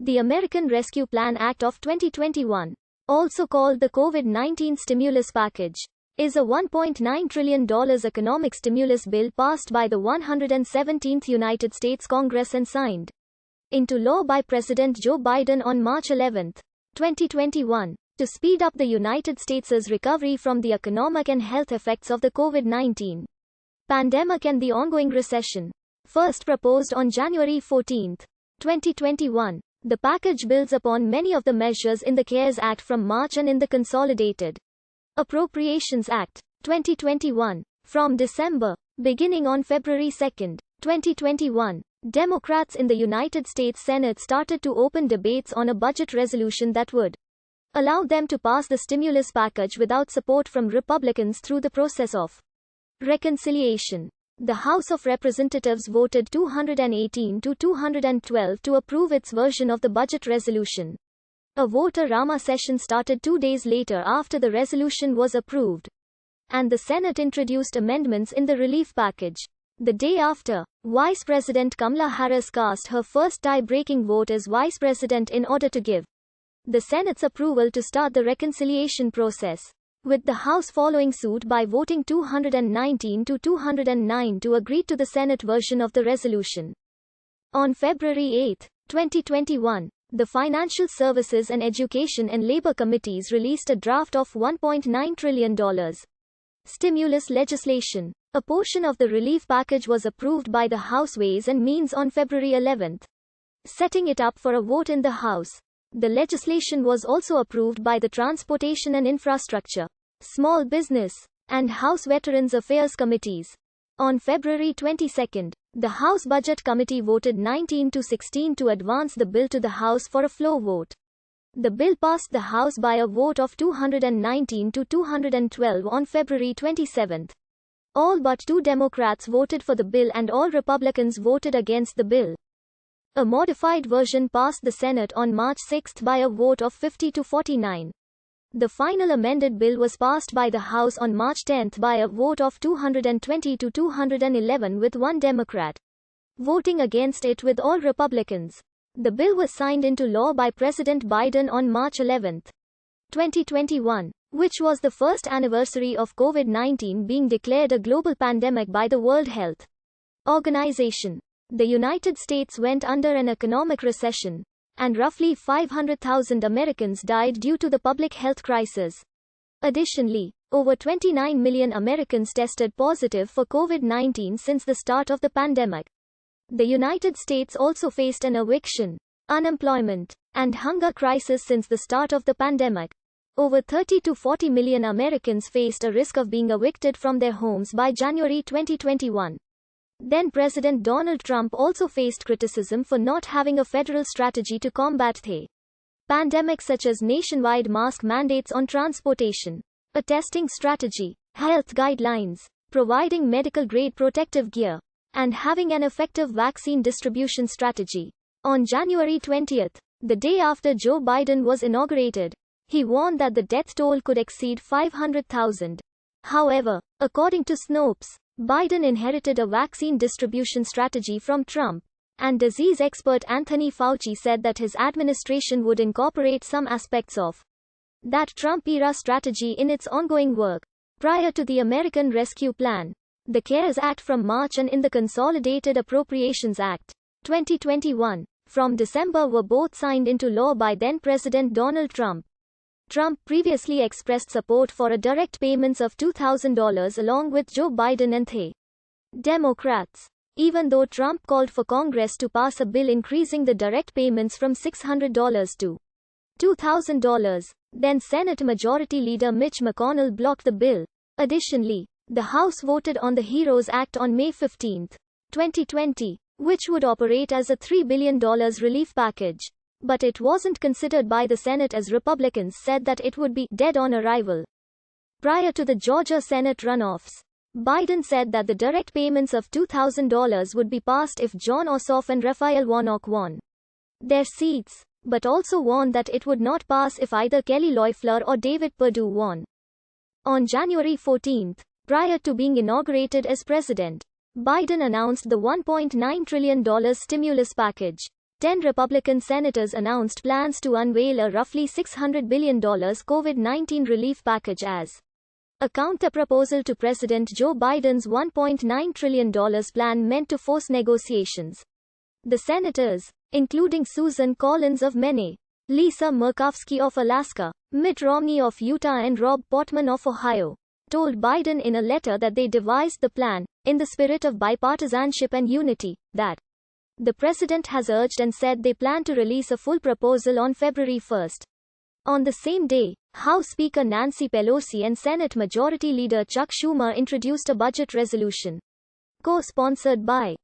The American Rescue Plan Act of 2021, also called the COVID-19 Stimulus Package, is a $1.9 trillion economic stimulus bill passed by the 117th United States Congress and signed into law by President Joe Biden on March 11, 2021, to speed up the United States' recovery from the economic and health effects of the COVID-19 pandemic and the ongoing recession. First proposed on January 14, 2021, the package builds upon many of the measures in the CARES Act from March and in the Consolidated Appropriations Act, 2021, from December. Beginning on February 2, 2021, Democrats in the United States Senate started to open debates on a budget resolution that would allow them to pass the stimulus package without support from Republicans through the process of reconciliation. The House of Representatives voted 218 to 212 to approve its version of the budget resolution. A vote-a-rama session started 2 days later after the resolution was approved, and the Senate introduced amendments in the relief package. The day after, Vice President Kamala Harris cast her first tie-breaking vote as Vice President in order to give the Senate's approval to start the reconciliation process, with the House following suit by voting 219 to 209 to agree to the Senate version of the resolution. On February 8, 2021, the Financial Services and Education and Labor Committees released a draft of $1.9 trillion stimulus legislation. A portion of the relief package was approved by the House Ways and Means on February 11, setting it up for a vote in the House. The legislation was also approved by the Transportation and Infrastructure, Small Business, and House Veterans Affairs Committees. On February 22, the House Budget Committee voted 19 to 16 to advance the bill to the House for a floor vote. The bill passed the House by a vote of 219 to 212 on February 27. All but 2 Democrats voted for the bill and all Republicans voted against the bill. A modified version passed the Senate on March 6 by a vote of 50 to 49. The final amended bill was passed by the House on March 10 by a vote of 220 to 211 with 1 Democrat voting against it with all Republicans. The bill was signed into law by President Biden on March 11, 2021, which was the first anniversary of COVID-19 being declared a global pandemic by the World Health Organization. The United States went under an economic recession, and roughly 500,000 Americans died due to the public health crisis. Additionally, over 29 million Americans tested positive for COVID-19 since the start of the pandemic. The United States also faced an eviction, unemployment, and hunger crisis since the start of the pandemic. Over 30 to 40 million Americans faced a risk of being evicted from their homes by January 2021. Then President Donald Trump also faced criticism for not having a federal strategy to combat the pandemic, such as nationwide mask mandates on transportation, a testing strategy, health guidelines, providing medical-grade protective gear, and having an effective vaccine distribution strategy. On January 20, the day after Joe Biden was inaugurated, he warned that the death toll could exceed 500,000. However, according to Snopes, Biden inherited a vaccine distribution strategy from Trump, and disease expert Anthony Fauci said that his administration would incorporate some aspects of that Trump-era strategy in its ongoing work. Prior to the American Rescue Plan, the CARES Act from March and in the Consolidated Appropriations Act, 2021, from December were both signed into law by then-President Donald Trump. Trump previously expressed support for a direct payments of $2,000 along with Joe Biden and the Democrats. Even though Trump called for Congress to pass a bill increasing the direct payments from $600 to $2,000, then Senate Majority Leader Mitch McConnell blocked the bill. Additionally, the House voted on the HEROES Act on May 15, 2020, which would operate as a $3 billion relief package. But it wasn't considered by the Senate as Republicans said that it would be dead on arrival. Prior to the Georgia Senate runoffs, Biden said that the direct payments of $2,000 would be passed if Jon Ossoff and Raphael Warnock won their seats, but also warned that it would not pass if either Kelly Loeffler or David Perdue won. On January 14, prior to being inaugurated as president, Biden announced the $1.9 trillion stimulus package. 10 Republican senators announced plans to unveil a roughly $600 billion COVID-19 relief package as a counterproposal to President Joe Biden's $1.9 trillion plan meant to force negotiations. The senators, including Susan Collins of Maine, Lisa Murkowski of Alaska, Mitt Romney of Utah and Rob Portman of Ohio, told Biden in a letter that they devised the plan, in the spirit of bipartisanship and unity, that the president has urged and said they plan to release a full proposal on February 1. On the same day, House Speaker Nancy Pelosi and Senate Majority Leader Chuck Schumer introduced a budget resolution, co-sponsored by